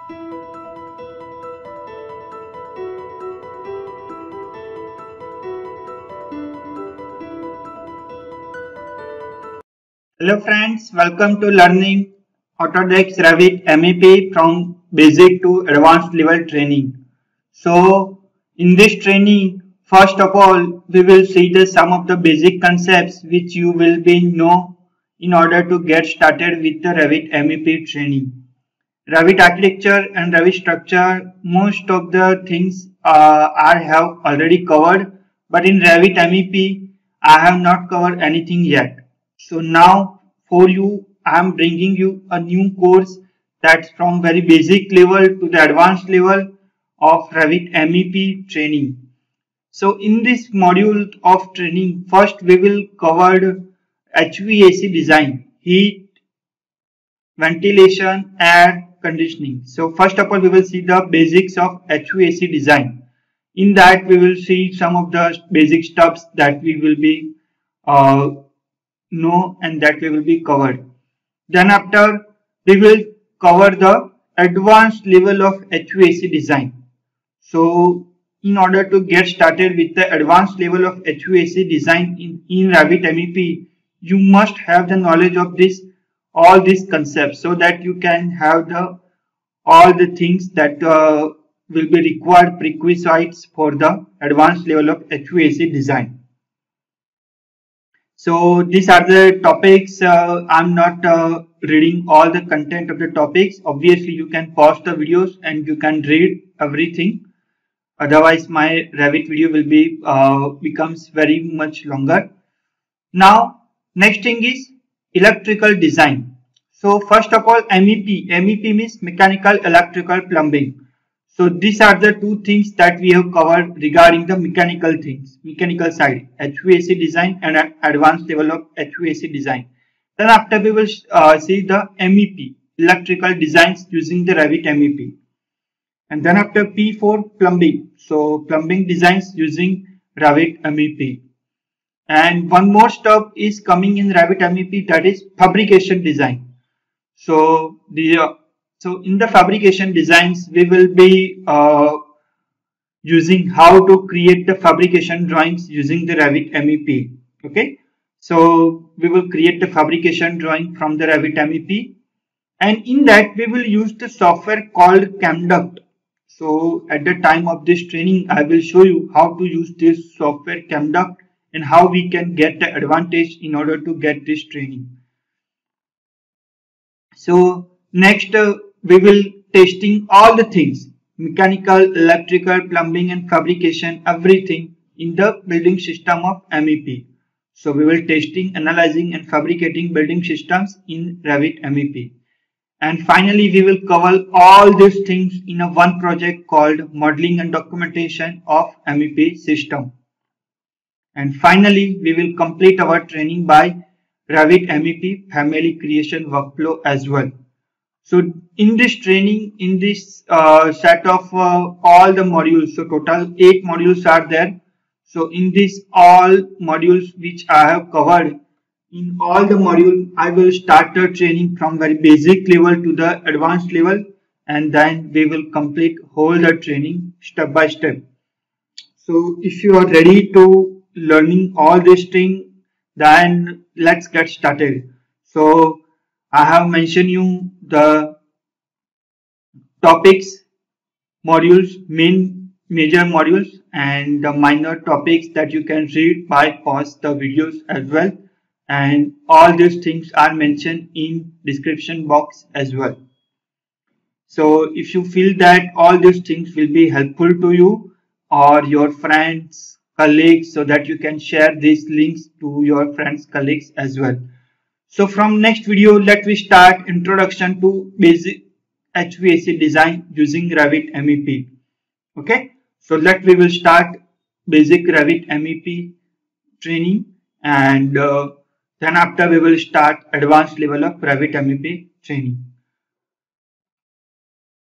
Hello friends, welcome to learning Autodesk Revit MEP from basic to advanced level training. So in this training, first of all, we will see some of the basic concepts which you will be know in order to get started with the Revit MEP training. Revit architecture and Revit structure, most of the things I have already covered, but in Revit MEP, I have not covered anything yet. So now for you, I am bringing you a new course that's from very basic level to the advanced level of Revit MEP training. So in this module of training, first we will cover HVAC design, heat, ventilation, air conditioning. So first of all, we will see the basics of HVAC design. In that, we will see some of the basic steps that we will be know and that we will be covered. Then after, we will cover the advanced level of HVAC design. So in order to get started with the advanced level of HVAC design in Revit MEP, you must have the knowledge of all these concepts so that you can have all the things that will be required prerequisites for the advanced level of HVAC design. So these are the topics. I'm not reading all the content of the topics. Obviously, you can pause the videos and you can read everything. Otherwise, my Revit video will be becomes very much longer. Now, next thing is electrical design. So first of all, MEP. MEP means mechanical, electrical, plumbing. So these are the two things that we have covered regarding the mechanical things, mechanical side, HVAC design and advanced level of HVAC design. Then after we will see the MEP, electrical designs using the Revit MEP. And then after P4, plumbing. So plumbing designs using Revit MEP. And one more step is coming in Revit MEP, that is fabrication design. So in the fabrication designs, we will be using how to create the fabrication drawings using the Revit MEP. Okay, so we will create the fabrication drawing from the Revit MEP, and in that we will use the software called ChemDuct. So at the time of this training, I will show you how to use this software ChemDuct and how we can get the advantage in order to get this training. So next we will testing all the things, mechanical, electrical, plumbing and fabrication, everything in the building system of MEP. So we will testing, analyzing and fabricating building systems in Revit MEP. And finally, we will cover all these things in a one project called Modeling and Documentation of MEP System. And finally, we will complete our training by Revit MEP Family Creation Workflow as well. So in this training, in this set of all the modules, so total 8 modules are there. So in this all modules which I have covered, in all the modules, I will start the training from very basic level to the advanced level, and then we will complete whole the training step by step. So if you are ready to learning all these things, then let's get started. So I have mentioned you the topics, modules, major modules and the minor topics that you can read by pause the videos as well. And all these things are mentioned in description box as well. So if you feel that all these things will be helpful to you or your friends, colleagues, so that you can share these links to your friends, colleagues as well. So from next video, let me start introduction to basic HVAC design using Revit MEP. Okay, so we will start basic Revit MEP training, and then after we will start advanced level of Revit MEP training.